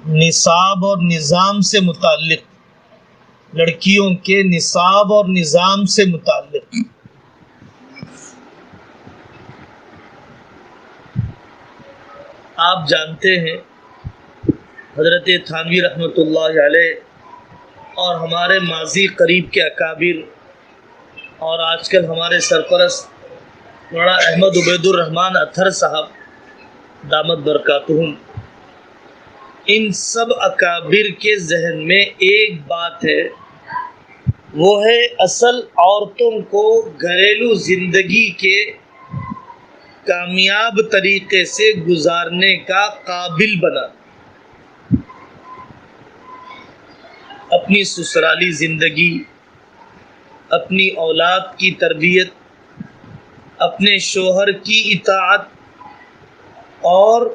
نصاب اور نظام سے متعلق، لڑکیوں کے نصاب اور نظام سے متعلق آپ جانتے ہیں حضرت تھانوی رحمۃ اللہ علیہ اور ہمارے ماضی قریب کے اکابر اور آج کل ہمارے سرپرست مولانا احمد عبید الرحمن اطہر صاحب دامت برکاتہم، ان سب اکابر کے ذہن میں ایک بات ہے، وہ ہے اصل عورتوں کو گھریلو زندگی کے کامیاب طریقے سے گزارنے کا قابل بنا، اپنی سسرالی زندگی، اپنی اولاد کی تربیت، اپنے شوہر کی اطاعت، اور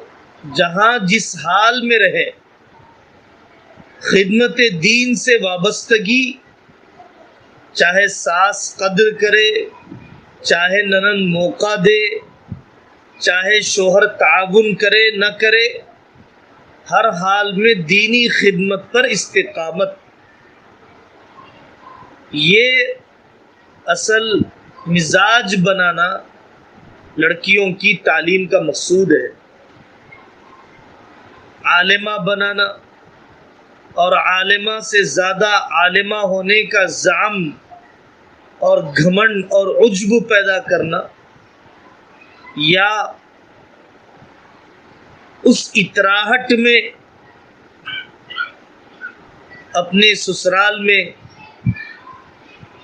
جہاں جس حال میں رہے خدمت دین سے وابستگی، چاہے ساس قدر کرے، چاہے ننند موقع دے، چاہے شوہر تعاون کرے نہ کرے، ہر حال میں دینی خدمت پر استقامت، یہ اصل مزاج بنانا لڑکیوں کی تعلیم کا مقصود ہے، عالمہ بنانا اور عالمہ سے زیادہ عالمہ ہونے کا زعم اور گھمنڈ اور عجب پیدا کرنا، یا اس اطراحت میں اپنے سسرال میں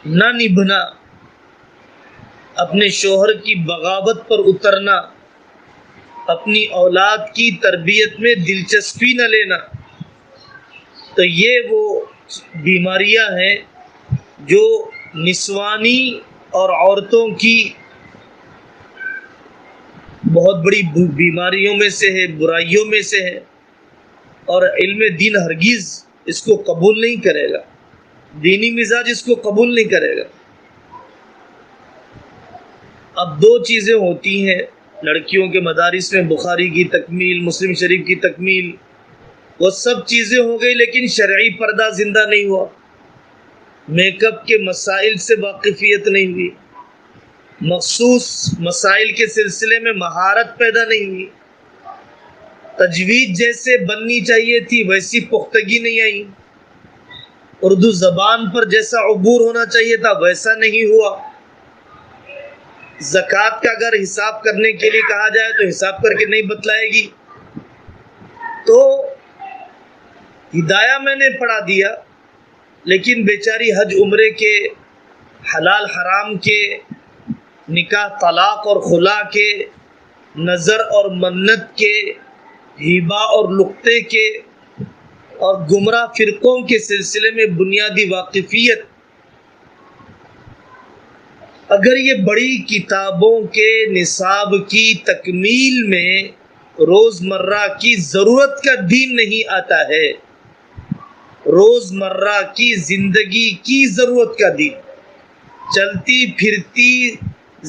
نہ نبھنا، اپنے شوہر کی بغاوت پر اترنا، اپنی اولاد کی تربیت میں دلچسپی نہ لینا، تو یہ وہ بیماریاں ہیں جو نسوانی اور عورتوں کی بہت بڑی بیماریوں میں سے ہے، برائیوں میں سے ہے، اور علم دین ہرگز اس کو قبول نہیں کرے گا، دینی مزاج اس کو قبول نہیں کرے گا۔ اب دو چیزیں ہوتی ہیں لڑکیوں کے مدارس میں، بخاری کی تکمیل، مسلم شریف کی تکمیل، وہ سب چیزیں ہو گئی، لیکن شرعی پردہ زندہ نہیں ہوا، میک اپ کے مسائل سے واقفیت نہیں ہوئی، مخصوص مسائل کے سلسلے میں مہارت پیدا نہیں ہوئی، تجوید جیسے بننی چاہیے تھی ویسی پختگی نہیں آئی، اردو زبان پر جیسا عبور ہونا چاہیے تھا ویسا نہیں ہوا، زکوٰۃ کا اگر حساب کرنے کے لیے کہا جائے تو حساب کر کے نہیں بتلائے گی، تو ہدایہ میں نے پڑھا دیا، لیکن بیچاری حج عمرے کے، حلال حرام کے، نکاح طلاق اور خلا کے، نظر اور منت کے، ہبہ اور لقطے کے، اور گمراہ فرقوں کے سلسلے میں بنیادی واقفیت، اگر یہ بڑی کتابوں کے نصاب کی تکمیل میں روزمرہ کی ضرورت کا دین نہیں آتا ہے، روزمرہ کی زندگی کی ضرورت کا دین، چلتی پھرتی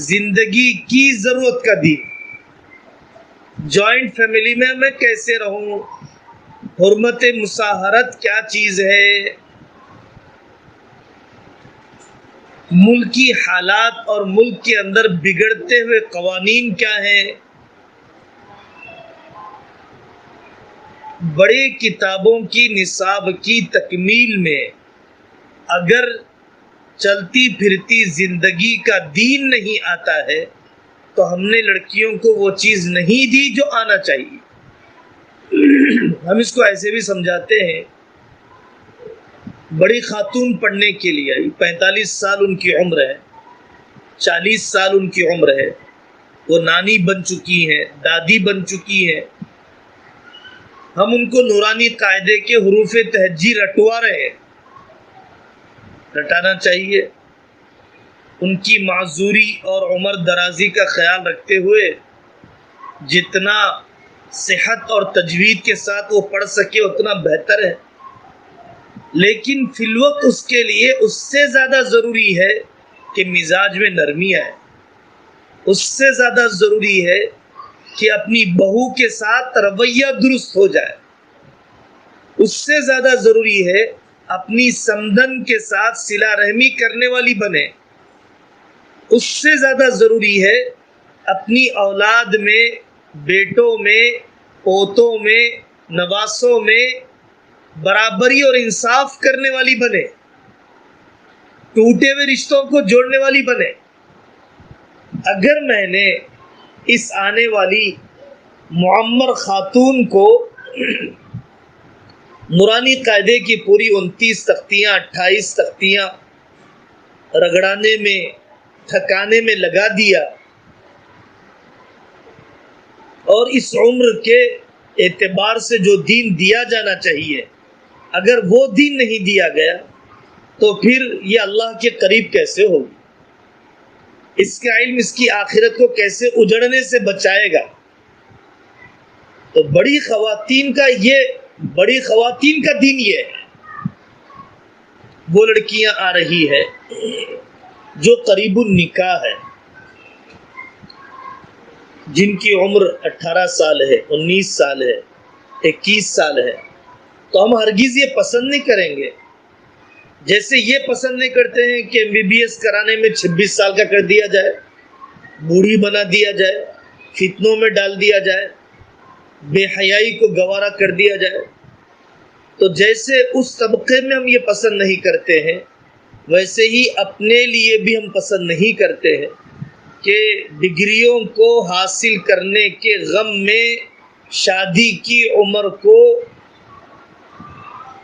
زندگی کی ضرورت کا دین، جوائنٹ فیملی میں کیسے رہوں، حرمت مساہرت کیا چیز ہے، ملکی حالات اور ملک کے اندر بگڑتے ہوئے قوانین کیا ہیں، بڑی کتابوں کی نصاب کی تکمیل میں اگر چلتی پھرتی زندگی کا دین نہیں آتا ہے تو ہم نے لڑکیوں کو وہ چیز نہیں دی جو آنا چاہیے۔ ہم اس کو ایسے بھی سمجھاتے ہیں، بڑی خاتون پڑھنے کے لیے آئی، 45 سال ان کی عمر ہے، 40 سال ان کی عمر ہے، وہ نانی بن چکی ہیں، دادی بن چکی ہیں، ہم ان کو نورانی قاعدے کے حروف تہجی رٹوا رہے ہیں، رٹانا چاہیے، ان کی معذوری اور عمر درازی کا خیال رکھتے ہوئے جتنا صحت اور تجوید کے ساتھ وہ پڑھ سکے اتنا بہتر ہے، لیکن فی الوقت اس کے لیے اس سے زیادہ ضروری ہے کہ مزاج میں نرمی آئے، اس سے زیادہ ضروری ہے کہ اپنی بہو کے ساتھ رویہ درست ہو جائے، اس سے زیادہ ضروری ہے اپنی سمدن کے ساتھ صلہ رحمی کرنے والی بنے. اس سے زیادہ ضروری ہے اپنی اولاد میں، بیٹوں میں، پوتوں میں، نواسوں میں برابری اور انصاف کرنے والی بنے، ٹوٹے ہوئے رشتوں کو جوڑنے والی بنے. اگر میں نے اس آنے والی معمر خاتون کو نورانی قاعدے کی پوری 29 تختیاں 28 تختیاں رگڑانے میں، تھکانے میں لگا دیا، اور اس عمر کے اعتبار سے جو دین دیا جانا چاہیے اگر وہ دین نہیں دیا گیا تو پھر یہ اللہ کے قریب کیسے ہوگی؟ اس کا علم اس کی آخرت کو کیسے اجڑنے سے بچائے گا؟ تو بڑی خواتین کا دین یہ ہے. وہ لڑکیاں آ رہی ہے جو قریب النکاح ہے، جن کی عمر 18 سال ہے، 19 سال ہے، 21 سال ہے، تو ہم ہرگز یہ پسند نہیں کریں گے جیسے یہ پسند نہیں کرتے ہیں کہ MBBS کرانے میں 26 سال کا کر دیا جائے، بوڑھی بنا دیا جائے، فتنوں میں ڈال دیا جائے، بے حیائی کو گوارا کر دیا جائے. تو جیسے اس طبقے میں ہم یہ پسند نہیں کرتے ہیں ویسے ہی اپنے لیے بھی ہم پسند نہیں کرتے ہیں کہ ڈگریوں کو حاصل کرنے کے غم میں شادی کی عمر کو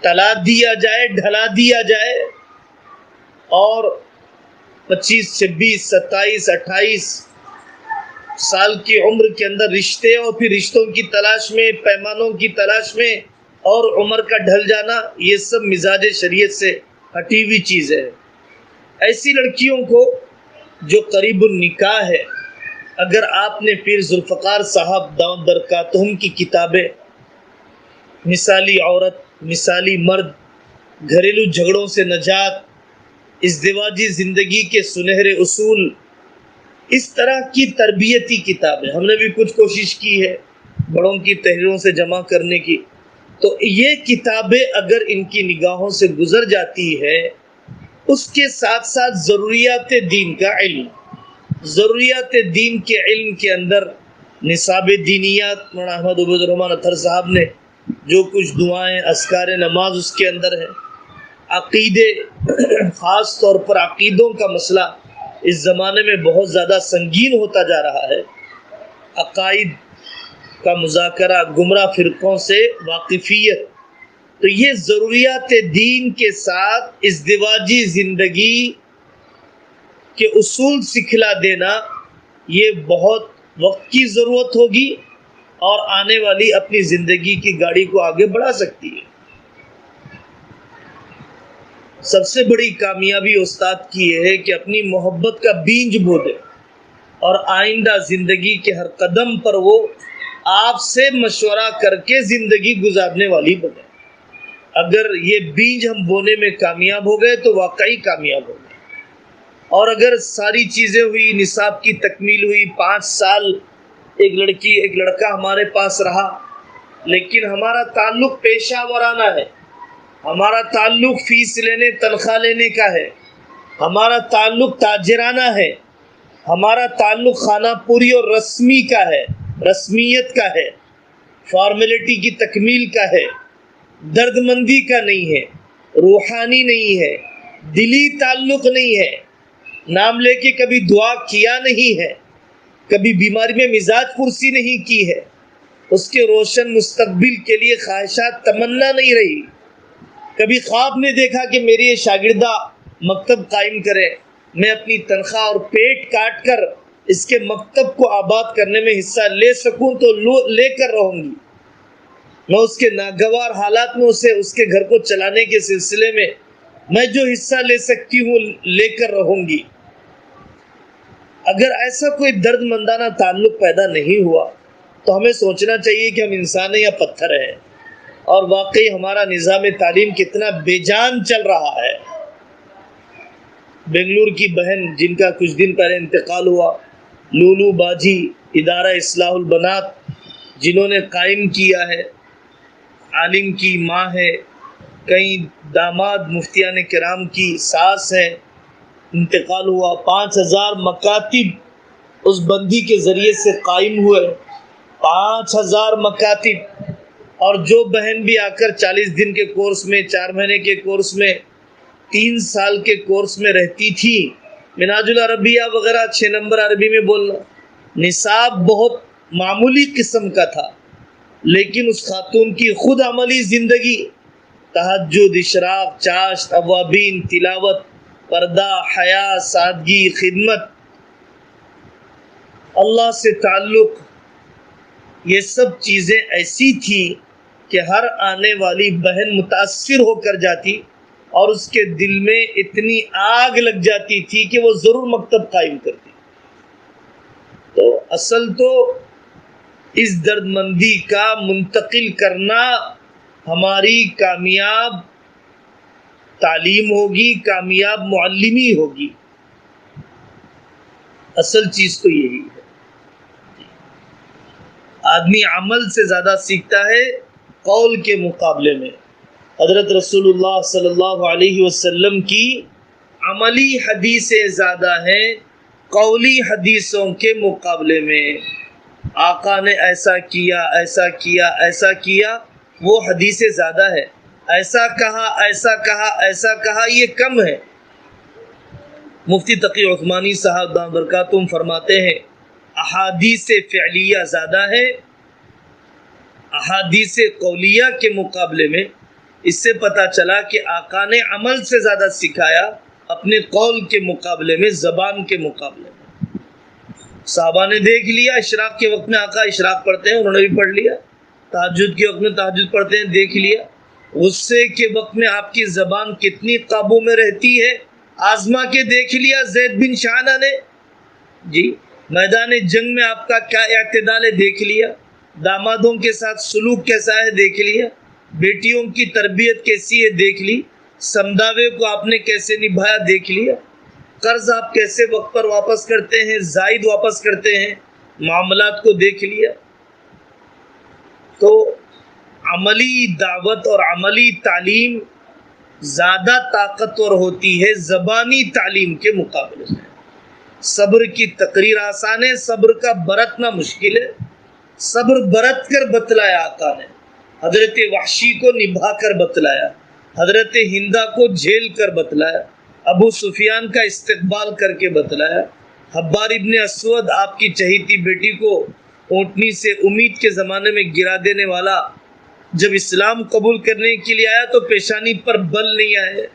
ٹلا دیا جائے، ڈھلا دیا جائے، اور 25 26 27 28 سال کی عمر کے اندر رشتے اور پھر رشتوں کی تلاش میں، پیمانوں کی تلاش میں اور عمر کا ڈھل جانا، یہ سب مزاج شریعت سے ہٹی ہوئی چیز ہے. ایسی لڑکیوں کو جو قریب النکاح ہے، اگر آپ نے پیر ذوالفقار صاحب دامت برکاتہم کی کتابیں مثالی عورت، مثالی مرد، گھریلو جھگڑوں سے نجات، ازدواجی زندگی کے سنہرے اصول، اس طرح کی تربیتی کتابیں ہم نے بھی کچھ کوشش کی ہے بڑوں کی تحریروں سے جمع کرنے کی. تو یہ کتابیں اگر ان کی نگاہوں سے گزر جاتی ہے، اس کے ساتھ ساتھ ضروریات دین کا علم، ضروریات دین کے علم کے اندر نصاب دینیات مولانا احمد عبید الرحمن اطہر صاحب نے جو کچھ دعائیں، اذکار نماز اس کے اندر ہے، عقیدے، خاص طور پر عقیدوں کا مسئلہ اس زمانے میں بہت زیادہ سنگین ہوتا جا رہا ہے. عقائد کا مذاکرہ، گمراہ فرقوں سے واقفیت، تو یہ ضروریات دین کے ساتھ ازدواجی زندگی کے اصول سکھلا دینا، یہ بہت وقت کی ضرورت ہوگی اور آنے والی اپنی زندگی کی گاڑی کو آگے بڑھا سکتی ہے. سب سے بڑی کامیابی استاد کی یہ ہے کہ اپنی محبت کا بیج بو دے اور آئندہ زندگی کے ہر قدم پر وہ آپ سے مشورہ کر کے زندگی گزارنے والی بنے. اگر یہ بیج ہم بونے میں کامیاب ہو گئے تو واقعی کامیاب ہو گئے. اور اگر ساری چیزیں ہوئی، نصاب کی تکمیل ہوئی، 5 سال ایک لڑکی ایک لڑکا ہمارے پاس رہا، لیکن ہمارا تعلق پیشہ ورانہ ہے، ہمارا تعلق فیس لینے، تنخواہ لینے کا ہے، ہمارا تعلق تاجرانہ ہے، ہمارا تعلق خانہ پوری اور رسمی کا ہے، رسمیت کا ہے، فارمیلٹی کی تکمیل کا ہے، درد مندی کا نہیں ہے، روحانی نہیں ہے، دلی تعلق نہیں ہے، نام لے کے کبھی دعا کیا نہیں ہے، کبھی بیماری میں مزاج پرسی نہیں کی ہے، اس کے روشن مستقبل کے لیے خواہشات تمنا نہیں رہی، کبھی خواب نے دیکھا کہ میری یہ شاگردہ مکتب قائم کرے، میں اپنی تنخواہ اور پیٹ کاٹ کر اس کے مکتب کو آباد کرنے میں حصہ لے سکوں تو لے کر رہوں گی. میں اس کے ناگوار حالات میں اس کے گھر کو چلانے کے سلسلے میں میں جو حصہ لے سکتی ہوں لے کر رہوں گی. اگر ایسا کوئی درد مندانہ تعلق پیدا نہیں ہوا تو ہمیں سوچنا چاہیے کہ ہم انسان ہیں یا پتھر ہیں، اور واقعی ہمارا نظام تعلیم کتنا بے جان چل رہا ہے. بنگلور کی بہن جن کا کچھ دن پہلے انتقال ہوا، لولو باجی، ادارہ اصلاح البنات جنہوں نے قائم کیا ہے، عالم کی ماں ہے، کئی داماد مفتیان کرام کی ساس ہے، انتقال ہوا۔ 5000 مکاتب اس بندی کے ذریعے سے قائم ہوئے، 5000 مکاتب۔ اور جو بہن بھی آ کر 40 دن کے کورس میں، 4 مہینے کے کورس میں، 3 سال کے کورس میں رہتی تھی، منہاج العربیہ وغیرہ 6 نمبر عربی میں بولنا، نصاب بہت معمولی قسم کا تھا، لیکن اس خاتون کی خود عملی زندگی، تہجد، اشراق، چاشت، اوابین، تلاوت، پردہ، حیا، سادگی، خدمت، اللہ سے تعلق، یہ سب چیزیں ایسی تھی کہ ہر آنے والی بہن متاثر ہو کر جاتی اور اس کے دل میں اتنی آگ لگ جاتی تھی کہ وہ ضرور مکتب قائم کرتی۔ تو اصل تو اس درد مندی کا منتقل کرنا ہماری کامیاب تعلیم ہوگی، کامیاب معلمی ہوگی، اصل چیز تو یہی ہے۔ آدمی عمل سے زیادہ سیکھتا ہے قول کے مقابلے میں۔ حضرت رسول اللہ صلی اللہ علیہ وسلم کی عملی حدیثیں زیادہ ہیں قولی حدیثوں کے مقابلے میں۔ آقا نے ایسا کیا، ایسا کیا، ایسا کیا، وہ حدیثیں زیادہ ہے۔ ایسا کہا، ایسا کہا، ایسا کہا، یہ کم ہے۔ مفتی تقی عثمانی صاحب دامت برکاتہم فرماتے ہیں احادیث فعلیہ زیادہ ہے احادیث قولیہ کے مقابلے میں۔ اس سے پتہ چلا کہ آقا نے عمل سے زیادہ سکھایا اپنے قول کے مقابلے میں، زبان کے مقابلے میں۔ صحابہ نے دیکھ لیا، اشراق کے وقت میں آقا اشراق پڑھتے ہیں، انہوں نے بھی پڑھ لیا۔ تہجد کے وقت میں تہجد پڑھتے ہیں، دیکھ لیا۔ غصے کے وقت میں آپ کی زبان کتنی قابو میں رہتی ہے، آزما کے دیکھ لیا زید بن شانہ نے۔ جی، میدان جنگ میں آپ کا کیا اعتدال ہے، دیکھ لیا۔ دامادوں کے ساتھ سلوک کیسا ہے، دیکھ لیا۔ بیٹیوں کی تربیت کیسی ہے، دیکھ لی۔ سمداوے کو آپ نے کیسے نبھایا، دیکھ لیا۔ قرض آپ کیسے وقت پر واپس کرتے ہیں، زائد واپس کرتے ہیں، معاملات کو دیکھ لیا۔ تو عملی دعوت اور عملی تعلیم زیادہ طاقتور ہوتی ہے زبانی تعلیم کے مقابلے میں۔ صبر کی تقریر آسان ہے، صبر کا برتنا مشکل ہے۔ صبر برت کر بتلایا آقا نے، حضرت وحشی کو نبھا کر بتلایا، حضرت ہندا کو جھیل کر بتلایا، ابو سفیان کا استقبال کر کے بتلایا، حبار ابن اسود آپ کی چہیتی بیٹی کو اونٹنی سے امید کے زمانے میں گرا دینے والا، جب اسلام قبول کرنے کے لیے آیا تو پیشانی پر بل نہیں آئے۔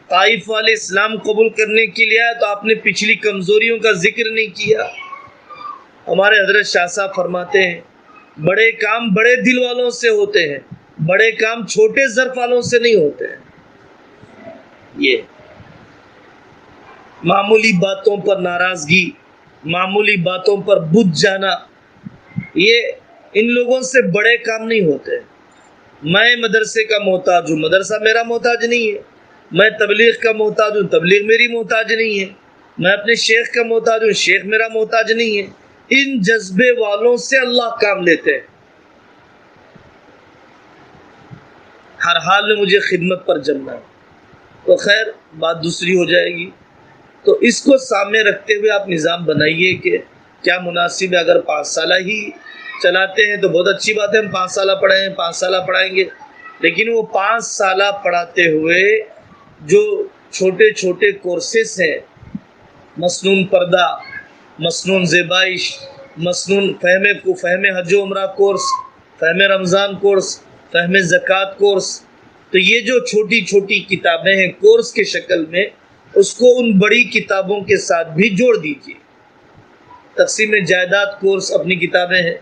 طائف والے اسلام قبول کرنے کے لیے آیا تو آپ نے پچھلی کمزوریوں کا ذکر نہیں کیا۔ ہمارے حضرت شاہ صاحب فرماتے ہیں بڑے کام بڑے دل والوں سے ہوتے ہیں، بڑے کام چھوٹے ظرف والوں سے نہیں ہوتے ہیں۔ یہ معمولی باتوں پر ناراضگی، معمولی باتوں پر بجھ جانا، یہ ان لوگوں سے بڑے کام نہیں ہوتے۔ میں مدرسے کا محتاج ہوں، مدرسہ میرا محتاج نہیں ہے۔ میں تبلیغ کا محتاج ہوں، تبلیغ میری محتاج نہیں ہے۔ میں اپنے شیخ کا محتاج ہوں، شیخ میرا محتاج نہیں ہے۔ ان جذبے والوں سے اللہ کام لیتے ہیں۔ ہر حال میں مجھے خدمت پر جمنا ہے، تو خیر بات دوسری ہو جائے گی۔ تو اس کو سامنے رکھتے ہوئے آپ نظام بنائیے کہ کیا مناسب ہے۔ اگر 5 سالہ ہی چلاتے ہیں تو بہت اچھی بات ہے، ہم 5 سالہ پڑھائیں، 5 سالہ پڑھائیں گے، لیکن وہ 5 سالہ پڑھاتے ہوئے جو چھوٹے چھوٹے کورسز ہیں، مسنون پردہ، مسنون زیبائش، مسنون فہم حج و عمرہ کورس، فہم رمضان کورس، فہم زکوٰۃ کورس، تو یہ جو چھوٹی چھوٹی کتابیں ہیں کورس کے شکل میں، اس کو ان بڑی کتابوں کے ساتھ بھی جوڑ دیجیے۔ تقسیم جائیداد کورس اپنی کتابیں ہیں،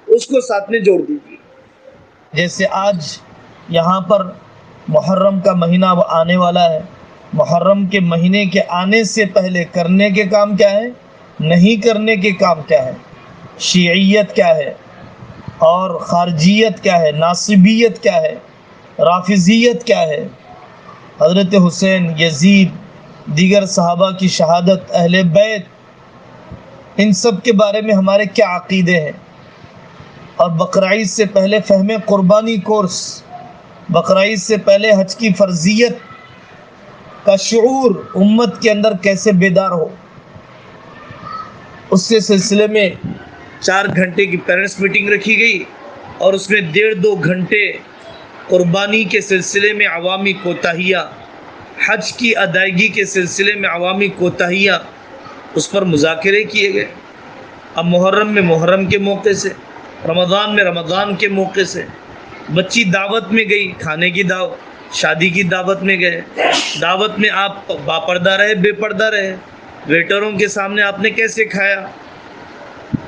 اس کو ساتھ میں جوڑ دیجیے۔ جیسے آج یہاں پر محرم کا مہینہ آنے والا ہے، محرم کے مہینے کے آنے سے پہلے کرنے کے کام کیا ہے، نہیں کرنے کے کام کیا ہے، شیعیت کیا ہے اور خارجیت کیا ہے، ناصبیت کیا ہے، رافضیت کیا ہے، حضرت حسین، یزید، دیگر صحابہ کی شہادت، اہل بیت، ان سب کے بارے میں ہمارے کیا عقیدے ہیں، اور بقرعید سے پہلے فہم قربانی کورس، بقرعید سے پہلے حج کی فرضیت کا شعور امت کے اندر کیسے بیدار ہو، اس کے سلسلے میں 4 گھنٹے کی پیرنٹس میٹنگ رکھی گئی اور اس میں 1.5-2 گھنٹے قربانی کے سلسلے میں عوامی کوتاہیاں، حج کی ادائیگی کے سلسلے میں عوامی کوتاہیاں، اس پر مذاکرے کیے گئے۔ اب محرم میں محرم کے موقع سے، رمضان میں رمضان کے موقع سے، بچی دعوت میں گئی، کھانے کی دعوت، شادی کی دعوت میں گئے، دعوت میں آپ باپردہ رہے بے پردہ رہے، ویٹروں کے سامنے آپ نے کیسے کھایا،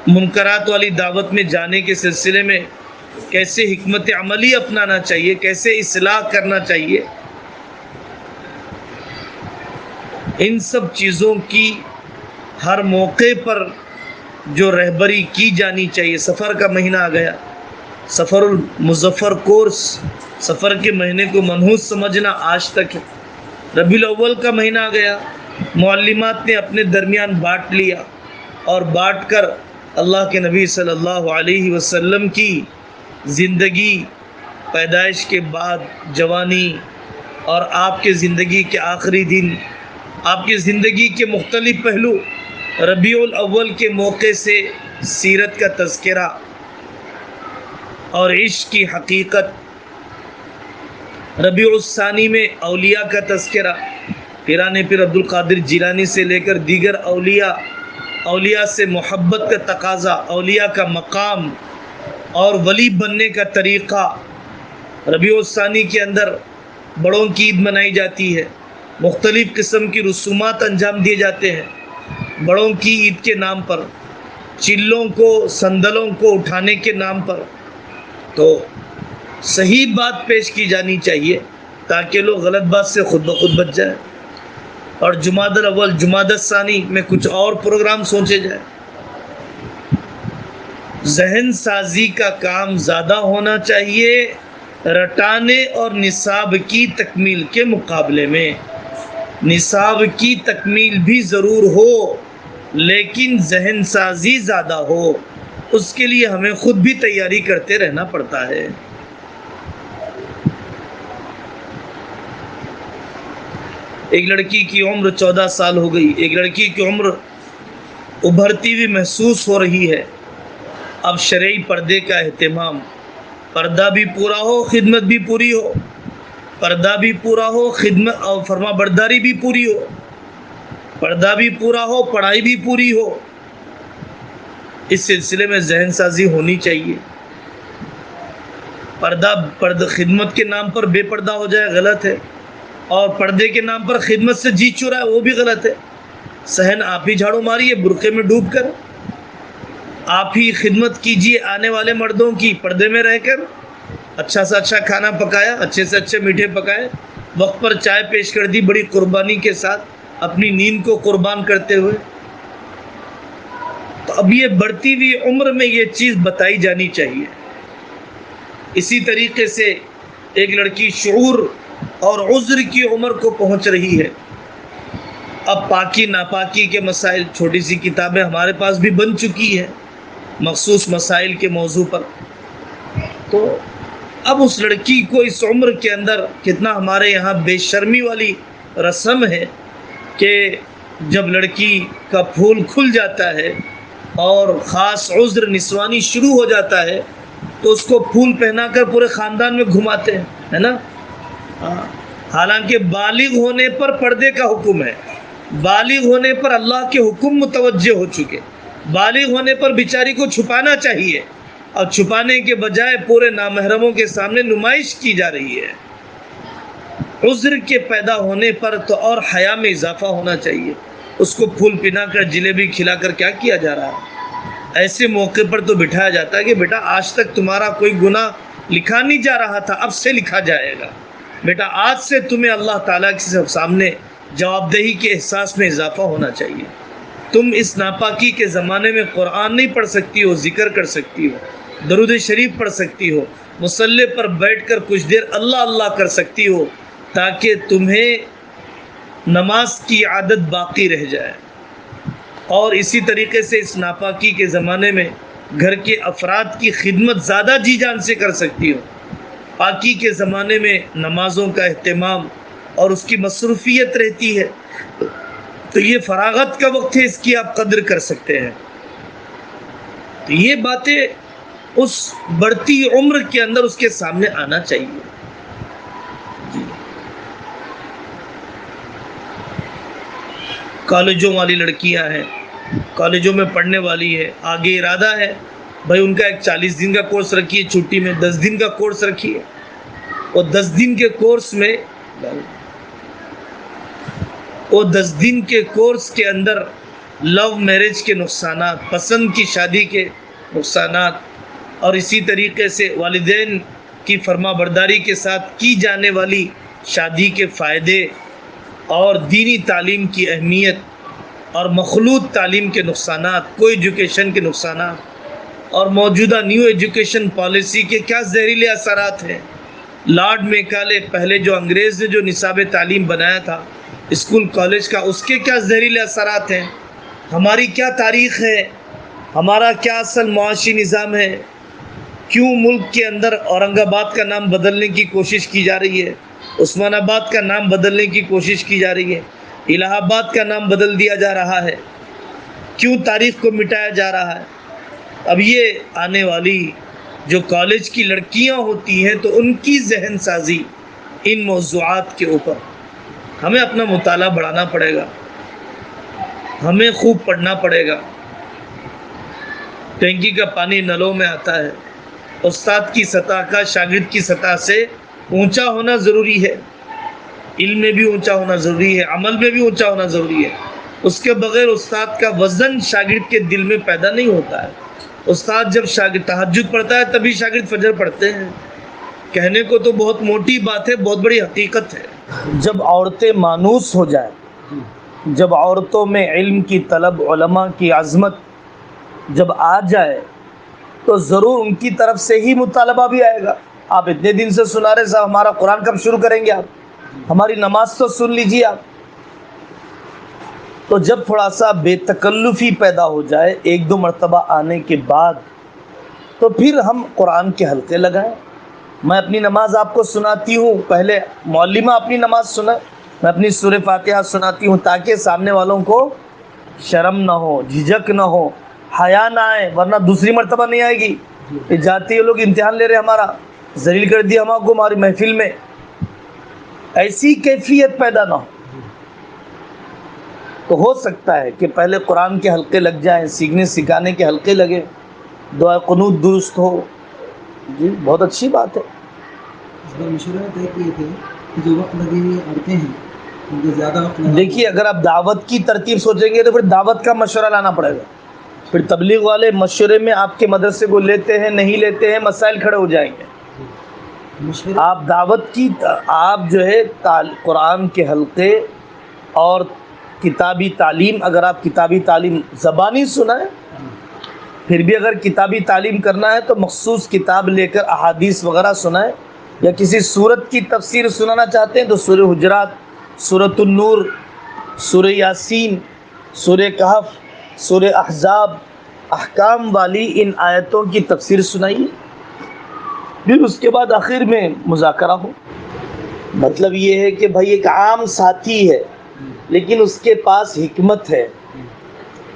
منکرات والی دعوت میں جانے کے سلسلے میں کیسے حکمت عملی اپنانا چاہیے، کیسے اصلاح کرنا چاہیے، ان سب چیزوں کی ہر موقع پر جو رہبری کی جانی چاہیے۔ سفر کا مہینہ آ گیا، سفر المظفر کورس، سفر کے مہینے کو منحوس سمجھنا آج تک ہے۔ ربیع الاول کا مہینہ آ گیا، معلمات نے اپنے درمیان بانٹ لیا اور بانٹ کر اللہ کے نبی صلی اللہ علیہ وسلم کی زندگی، پیدائش کے بعد جوانی اور آپ کے زندگی کے آخری دن، آپ کی زندگی کے مختلف پہلو، ربیع الاول کے موقع سے سیرت کا تذکرہ اور عشق کی حقیقت، ربیع الثانی میں اولیاء کا تذکرہ، پیران پیر عبد القادر جیلانی سے لے کر دیگر اولیاء، اولیاء سے محبت کا تقاضا، اولیاء کا مقام اور ولی بننے کا طریقہ۔ ربیع الثانی کے اندر بڑوں کی عید منائی جاتی ہے، مختلف قسم کی رسومات انجام دیے جاتے ہیں بڑوں کی عید کے نام پر، چلوں کو، صندلوں کو اٹھانے کے نام پر۔ تو صحیح بات پیش کی جانی چاہیے تاکہ لوگ غلط بات سے خود بخود بچ جائیں، اور جمادی الاول جمادی الثانی میں کچھ اور پروگرام سوچے جائیں۔ ذہن سازی کا کام زیادہ ہونا چاہیے رٹانے اور نصاب کی تکمیل کے مقابلے میں۔ نصاب کی تکمیل بھی ضرور ہو لیکن ذہن سازی زیادہ ہو، اس کے لیے ہمیں خود بھی تیاری کرتے رہنا پڑتا ہے۔ ایک لڑکی کی عمر 14 سال ہو گئی، ایک لڑکی کی عمر ابھرتی ہوئی محسوس ہو رہی ہے۔ اب شرعی پردے کا اہتمام، پردہ بھی پورا ہو، خدمت بھی پوری ہو، پردہ بھی پورا ہو، خدمت اور فرما برداری بھی پوری ہو، پردہ بھی پورا ہو، پڑھائی بھی پوری ہو۔ اس سلسلے میں ذہن سازی ہونی چاہیے۔ پردہ خدمت کے نام پر بے پردہ ہو جائے غلط ہے، اور پردے کے نام پر خدمت سے جی چرائے وہ بھی غلط ہے۔ صحن آپ ہی جھاڑو ماریے برقعے میں ڈوب کر، آپ ہی خدمت کیجیے آنے والے مردوں کی پردے میں رہ کر، اچھا سے اچھا کھانا پکایا، اچھے سے اچھے میٹھے پکائے، وقت پر چائے پیش کر دی بڑی قربانی کے ساتھ، اپنی نیند کو قربان کرتے ہوئے۔ تو اب یہ بڑھتی ہوئی عمر میں یہ چیز بتائی جانی چاہیے۔ اسی طریقے سے ایک لڑکی شعور اور عذر کی عمر کو پہنچ رہی ہے۔ اب پاکی ناپاکی کے مسائل، چھوٹی سی کتابیں ہمارے پاس بھی بن چکی ہیں مخصوص مسائل کے موضوع پر۔ تو اب اس لڑکی کو اس عمر کے اندر کتنا ہمارے یہاں بے شرمی والی رسم ہے کہ جب لڑکی کا پھول کھل جاتا ہے اور خاص عذر نسوانی شروع ہو جاتا ہے تو اس کو پھول پہنا کر پورے خاندان میں گھماتے ہیں، ہے نا؟ حالانکہ بالغ ہونے پر پردے کا حکم ہے، بالغ ہونے پر اللہ کے حکم متوجہ ہو چکے، بالغ ہونے پر بیچاری کو چھپانا چاہیے، اور چھپانے کے بجائے پورے نامحرموں کے سامنے نمائش کی جا رہی ہے۔ عذر کے پیدا ہونے پر تو اور حیا میں اضافہ ہونا چاہیے۔ اس کو پھول پنا کر جلیبی کھلا کر کیا کیا جا رہا ہے؟ ایسے موقع پر تو بٹھایا جاتا ہے کہ بیٹا آج تک تمہارا کوئی گناہ لکھا نہیں جا رہا تھا، اب سے لکھا جائے گا، بیٹا آج سے تمہیں اللہ تعالیٰ کے سامنے جواب دہی کے احساس میں اضافہ ہونا چاہیے۔ تم اس ناپاکی کے زمانے میں قرآن نہیں پڑھ سکتی ہو، ذکر کر سکتی ہو، درود شریف پڑھ سکتی ہو، مصلی پر بیٹھ کر کچھ دیر اللہ اللہ کر سکتی ہو، تاکہ تمہیں نماز کی عادت باقی رہ جائے۔ اور اسی طریقے سے اس ناپاکی کے زمانے میں گھر کے افراد کی خدمت زیادہ جی جان سے کر سکتی ہو. پاکی کے زمانے میں نمازوں کا اہتمام اور اس کی مصروفیت رہتی ہے، تو یہ فراغت کا وقت ہے، اس کی آپ قدر کر سکتے ہیں. تو یہ باتیں اس بڑھتی عمر کے اندر اس کے سامنے آنا چاہیے. جی. کالجوں والی لڑکیاں ہیں، کالجوں میں پڑھنے والی ہے، آگے ارادہ ہے بھائی ان کا ایک 40 دن کا کورس رکھیے، چھٹی میں 10 دن کا کورس رکھیے. اور 10 دن کے کورس میں کے اندر لو میرج کے نقصانات، پسند کی شادی کے نقصانات، اور اسی طریقے سے والدین کی فرما برداری کے ساتھ کی جانے والی شادی کے فائدے، اور دینی تعلیم کی اہمیت، اور مخلوط تعلیم کے نقصانات، کو ایجوکیشن کے نقصانات، اور موجودہ نیو ایجوکیشن پالیسی کے کیا زہریلے اثرات ہیں. لارڈ میکالے پہلے جو انگریز نے جو نصاب تعلیم بنایا تھا اسکول کالج کا، اس کے کیا زہریلے اثرات ہیں. ہماری کیا تاریخ ہے، ہمارا کیا اصل معاشی نظام ہے. کیوں ملک کے اندر اورنگ آباد کا نام بدلنے کی کوشش کی جا رہی ہے، عثمان آباد کا نام بدلنے کی کوشش کی جا رہی ہے، الہ آباد کا نام بدل دیا جا رہا ہے، کیوں تاریخ کو مٹایا جا رہا ہے. اب یہ آنے والی جو کالج کی لڑکیاں ہوتی ہیں تو ان کی ذہن سازی ان موضوعات کے اوپر ہمیں اپنا مطالعہ بڑھانا پڑے گا، ہمیں خوب پڑھنا پڑے گا. ٹینکی کا پانی نلوں میں آتا ہے. استاد کی سطح کا شاگرد کی سطح سے اونچا ہونا ضروری ہے، علم میں بھی اونچا ہونا ضروری ہے، عمل میں بھی اونچا ہونا ضروری ہے. اس کے بغیر استاد کا وزن شاگرد کے دل میں پیدا نہیں ہوتا ہے. استاد جب شاگرد تہجد پڑھتا ہے تبھی شاگرد فجر پڑھتے ہیں. کہنے کو تو بہت موٹی بات ہے، بہت بڑی حقیقت ہے. جب عورتیں مانوس ہو جائیں، جب عورتوں میں علم کی طلب، علماء کی عظمت جب آ جائے تو ضرور ان کی طرف سے ہی مطالبہ بھی آئے گا. آپ اتنے دن سے سنا رہے صاحب ہمارا قرآن کب شروع کریں گے، آپ ہماری نماز تو سن لیجیے. آپ تو جب تھوڑا سا بے تکلفی پیدا ہو جائے 1-2 مرتبہ آنے کے بعد، تو پھر ہم قرآن کے حلقے لگائیں. میں اپنی نماز آپ کو سناتی ہوں، پہلے معلمہ اپنی نماز سنائے، میں اپنی سورہ فاتحہ سناتی ہوں تاکہ سامنے والوں کو شرم نہ ہو، جھجک نہ ہو، حیا نہ آئے، ورنہ دوسری مرتبہ نہیں آئے گی کہ جاتے یہ لوگ امتحان لے رہے، ہمارا ذلیل کر دیا ہم کو ہماری محفل میں. ایسی کیفیت پیدا نہ ہو. تو ہو سکتا ہے کہ پہلے قرآن کے حلقے لگ جائیں، سیکھنے سکھانے کے حلقے لگے، دعا قنوت درست ہو. جی بہت اچھی بات ہے. اس بار مشورہ طے کیے تھے کہ جو وقت لگے ہوئے عورتیں ہیں ان کو زیادہ وقت لگا. دیکھیے اگر آپ دعوت کی ترتیب سوچیں گے تو پھر دعوت کا مشورہ لانا پڑے گا. پھر تبلیغ والے مشورے میں آپ کے مدرسے کو لیتے ہیں نہیں لیتے ہیں، مسائل کھڑے ہو جائیں گے. آپ دعوت کی آپ جو ہے قرآن کے حلقے اور کتابی تعلیم، اگر آپ کتابی تعلیم زبانی سنائیں، پھر بھی اگر کتابی تعلیم کرنا ہے تو مخصوص کتاب لے کر احادیث وغیرہ سنائیں، یا کسی سورت کی تفسیر سنانا چاہتے ہیں تو سورہ حجرات، سورۃ النور، سورہ یاسین، سورہ کہف، سورہ احزاب، احکام والی ان آیتوں کی تفسیر سنائیے. پھر اس کے بعد آخر میں مذاکرہ ہو. مطلب یہ ہے کہ بھائی ایک عام ساتھی ہے لیکن اس کے پاس حکمت ہے،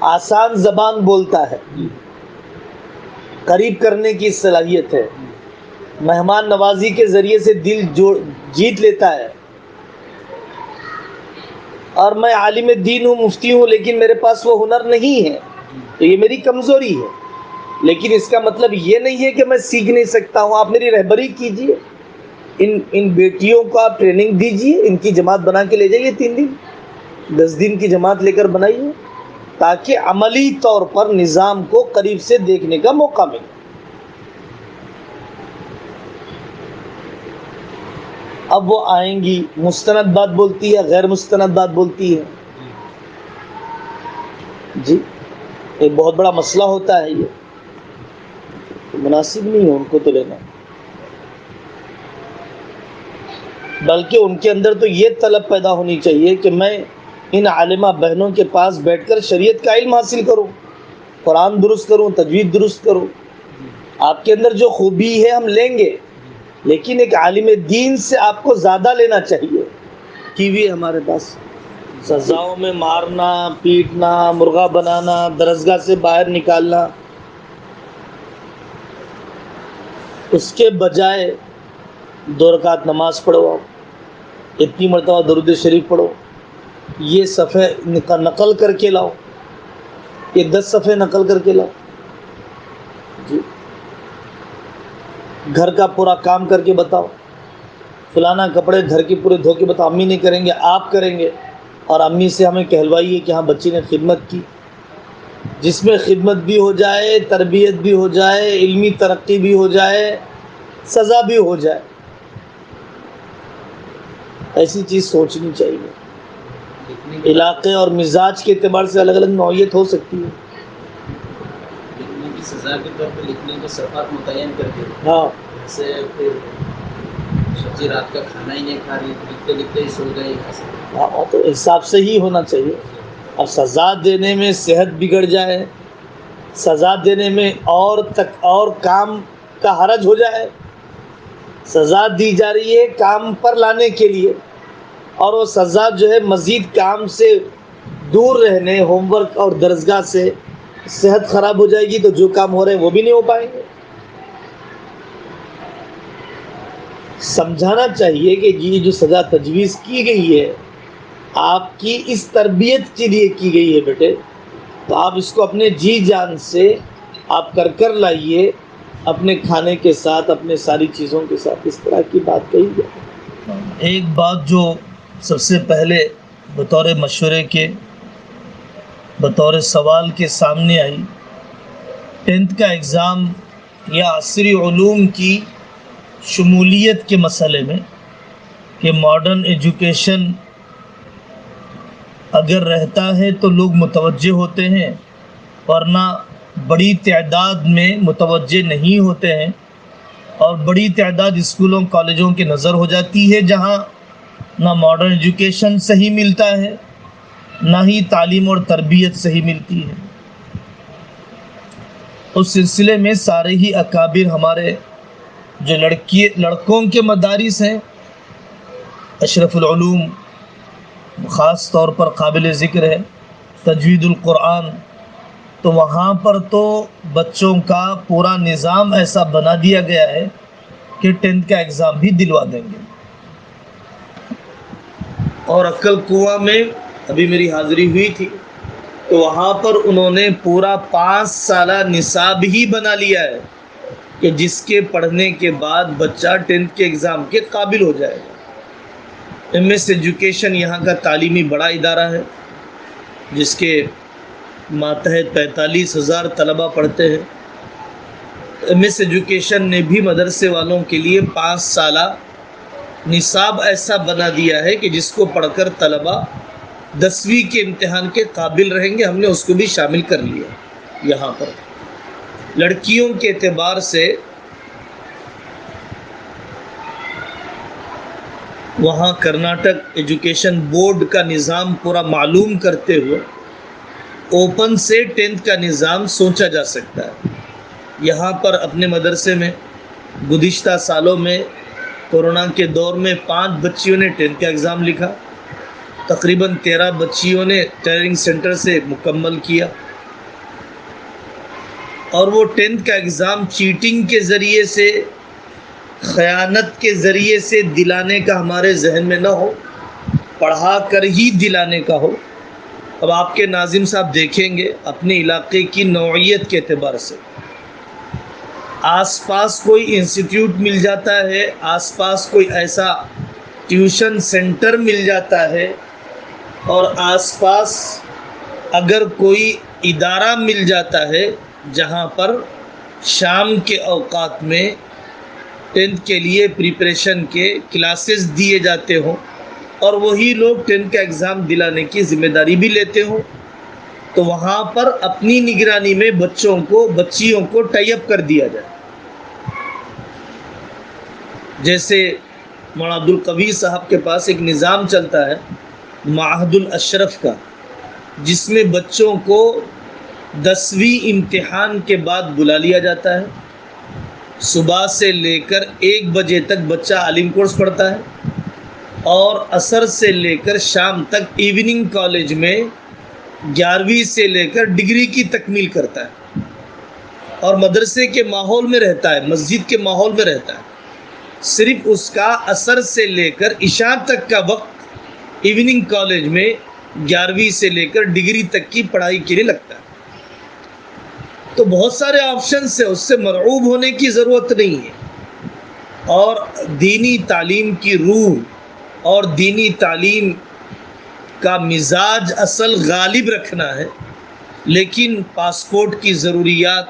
آسان زبان بولتا ہے، قریب کرنے کی صلاحیت ہے، مہمان نوازی کے ذریعے سے دل جیت لیتا ہے. اور میں عالم دین ہوں، مفتی ہوں، لیکن میرے پاس وہ ہنر نہیں ہے، تو یہ میری کمزوری ہے. لیکن اس کا مطلب یہ نہیں ہے کہ میں سیکھ نہیں سکتا ہوں. آپ میری رہبری کیجیے، ان بیٹیوں کو آپ ٹریننگ دیجیے، ان کی جماعت بنا کے لے جائیے، 3 دن 10 دن کی جماعت لے کر بنائیے، تاکہ عملی طور پر نظام کو قریب سے دیکھنے کا موقع ملے. اب وہ آئیں گی، مستند بات بولتی ہے، غیر مستند بات بولتی ہے. جی ایک بہت بڑا مسئلہ ہوتا ہے، یہ مناسب نہیں ہے ان کو تو لینا. بلکہ ان کے اندر تو یہ طلب پیدا ہونی چاہیے کہ میں ان عالمہ بہنوں کے پاس بیٹھ کر شریعت کا علم حاصل کروں، قرآن درست کروں، تجوید درست کروں. آپ کے اندر جو خوبی ہے ہم لیں گے، لیکن ایک عالم دین سے آپ کو زیادہ لینا چاہیے. کیوی ہمارے پاس سزاؤں میں مارنا، پیٹنا، مرغا بنانا، درسگاہ سے باہر نکالنا، اس کے بجائے 2 رکعت نماز پڑھو، آپ اتنی مرتبہ درود شریف پڑھو، یہ صفحے نقل کر کے لاؤ، یہ 10 صفحے نقل کر کے لاؤ. جی گھر کا پورا کام کر کے بتاؤ، فلانا کپڑے گھر کے پورے دھو کے بتاؤ. امی نہیں کریں گے، آپ کریں گے، اور امی سے ہمیں کہلوائیے کہ ہاں بچی نے خدمت کی. جس میں خدمت بھی ہو جائے، تربیت بھی ہو جائے، علمی ترقی بھی ہو جائے، سزا بھی ہو جائے. ایسی چیز سوچنی چاہیے. علاقے اور مزاج کے اعتبار سے الگ الگ نوعیت ہو سکتی ہے. لکھنے کی سزا کے طور پہ لکھنے کے صفحات متعین کر کے، ہاں جیسے پھر سبزی رات کا کھانا ہی نہیں کھا رہی، لکھتے لکھتے ہی سو گئے. ہاں تو حساب سے ہی ہونا چاہیے. اب سزا دینے میں صحت بگڑ جائے، سزا دینے میں اور کام کا حرج ہو جائے. سزا دی جا رہی ہے کام پر لانے کے لیے، اور وہ سزا جو ہے مزید کام سے دور رہنے، ہوم ورک اور درسگاہ سے صحت خراب ہو جائے گی تو جو کام ہو رہے ہیں وہ بھی نہیں ہو پائیں گے. سمجھانا چاہیے کہ یہ جو سزا تجویز کی گئی ہے آپ کی اس تربیت کے لیے کی گئی ہے بیٹے، تو آپ اس کو اپنے جی جان سے آپ کر لائیے، اپنے کھانے کے ساتھ، اپنے ساری چیزوں کے ساتھ. اس طرح کی بات کہی جائے. ایک بات جو سب سے پہلے بطور مشورے کے، بطور سوال کے سامنے آئی، 10th کا ایگزام یا عصری علوم کی شمولیت کے مسئلے میں، کہ ماڈرن ایجوکیشن اگر رہتا ہے تو لوگ متوجہ ہوتے ہیں، ورنہ بڑی تعداد میں متوجہ نہیں ہوتے ہیں، اور بڑی تعداد اسکولوں کالجوں کی نظر ہو جاتی ہے جہاں نہ ماڈرن ایجوکیشن صحیح ملتا ہے، نہ ہی تعلیم اور تربیت صحیح ملتی ہے. اس سلسلے میں سارے ہی اکابر ہمارے جو لڑکوں کے مدارس ہیں، اشرف العلوم خاص طور پر قابل ذکر ہے، تجوید القرآن، تو وہاں پر تو بچوں کا پورا نظام ایسا بنا دیا گیا ہے کہ 10th کا ایگزام بھی دلوا دیں گے. اور عقل کنواں میں ابھی میری حاضری ہوئی تھی تو وہاں پر انہوں نے پورا 5 سالہ نصاب ہی بنا لیا ہے کہ جس کے پڑھنے کے بعد بچہ 10th کے ایگزام کے قابل ہو جائے گا. ایم ایس ایجوکیشن یہاں کا تعلیمی بڑا ادارہ ہے جس کے ماتحت 45,000 طلبہ پڑھتے ہیں. ایم ایس ایجوکیشن نے بھی مدرسے والوں کے لیے 5 سالہ نصاب ایسا بنا دیا ہے کہ جس کو پڑھ کر طلبہ 10ویں کے امتحان کے قابل رہیں گے. ہم نے اس کو بھی شامل کر لیا. یہاں پر لڑکیوں کے اعتبار سے وہاں کرناٹک ایجوکیشن بورڈ کا نظام پورا معلوم کرتے ہوئے اوپن سے 10th کا نظام سوچا جا سکتا ہے. یہاں پر اپنے مدرسے میں گزشتہ سالوں میں کورونا کے دور میں 5 بچیوں نے 10th کا ایگزام لکھا، تقریباً 13 بچیوں نے ٹریننگ سینٹر سے مکمل کیا، اور وہ 10th کا ایگزام چیٹنگ کے ذریعے سے، خیانت کے ذریعے سے دلانے کا ہمارے ذہن میں نہ ہو، پڑھا کر ہی دلانے کا ہو. اب آپ کے ناظم صاحب دیکھیں گے اپنے علاقے کی نوعیت کے اعتبار سے، آس پاس کوئی انسٹیٹیوٹ مل جاتا ہے، آس پاس کوئی ایسا ٹیوشن سینٹر مل جاتا ہے، اور آس پاس اگر کوئی ادارہ مل جاتا ہے جہاں پر شام کے اوقات میں 10th کے لیے پریپریشن کے کلاسز دیے جاتے ہوں، اور وہی لوگ 10th کا ایگزام دلانے کی ذمہ داری بھی لیتے ہوں، تو وہاں پر اپنی نگرانی میں بچیوں کو ٹائی اپ کر دیا جائے. جیسے مولانا عبدالقوی صاحب کے پاس ایک نظام چلتا ہے معہد الاشرف کا، جس میں بچوں کو 10ویں امتحان کے بعد بلا لیا جاتا ہے. صبح سے لے کر 1 بجے تک بچہ عالم کورس پڑھتا ہے اور عصر سے لے کر شام تک ایوننگ کالج میں 11ویں سے لے کر ڈگری کی تکمیل کرتا ہے اور مدرسے کے ماحول میں رہتا ہے، مسجد کے ماحول میں رہتا ہے. صرف اس کا عصر سے لے کر عشاء تک کا وقت ایوننگ کالج میں 11ویں سے لے کر ڈگری تک کی پڑھائی کے لیے لگتا ہے. تو بہت سارے آپشنس ہیں، اس سے مرعوب ہونے کی ضرورت نہیں ہے. اور دینی تعلیم کی روح اور دینی تعلیم کا مزاج اصل غالب رکھنا ہے، لیکن پاسپورٹ کی ضروریات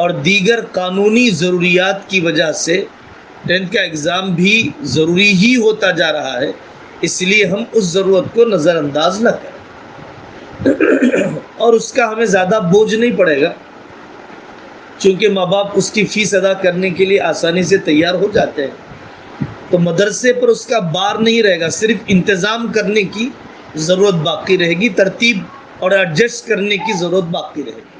اور دیگر قانونی ضروریات کی وجہ سے 10th کا ایگزام بھی ضروری ہی ہوتا جا رہا ہے. اس لیے ہم اس ضرورت کو نظر انداز نہ کریں اور اس کا ہمیں زیادہ بوجھ نہیں پڑے گا، چونکہ ماں باپ اس کی فیس ادا کرنے کے لیے آسانی سے تیار ہو جاتے ہیں. تو مدرسے پر اس کا بار نہیں رہے گا، صرف انتظام کرنے کی ضرورت باقی رہے گی، ترتیب اور ایڈجسٹ کرنے کی ضرورت باقی رہے گی.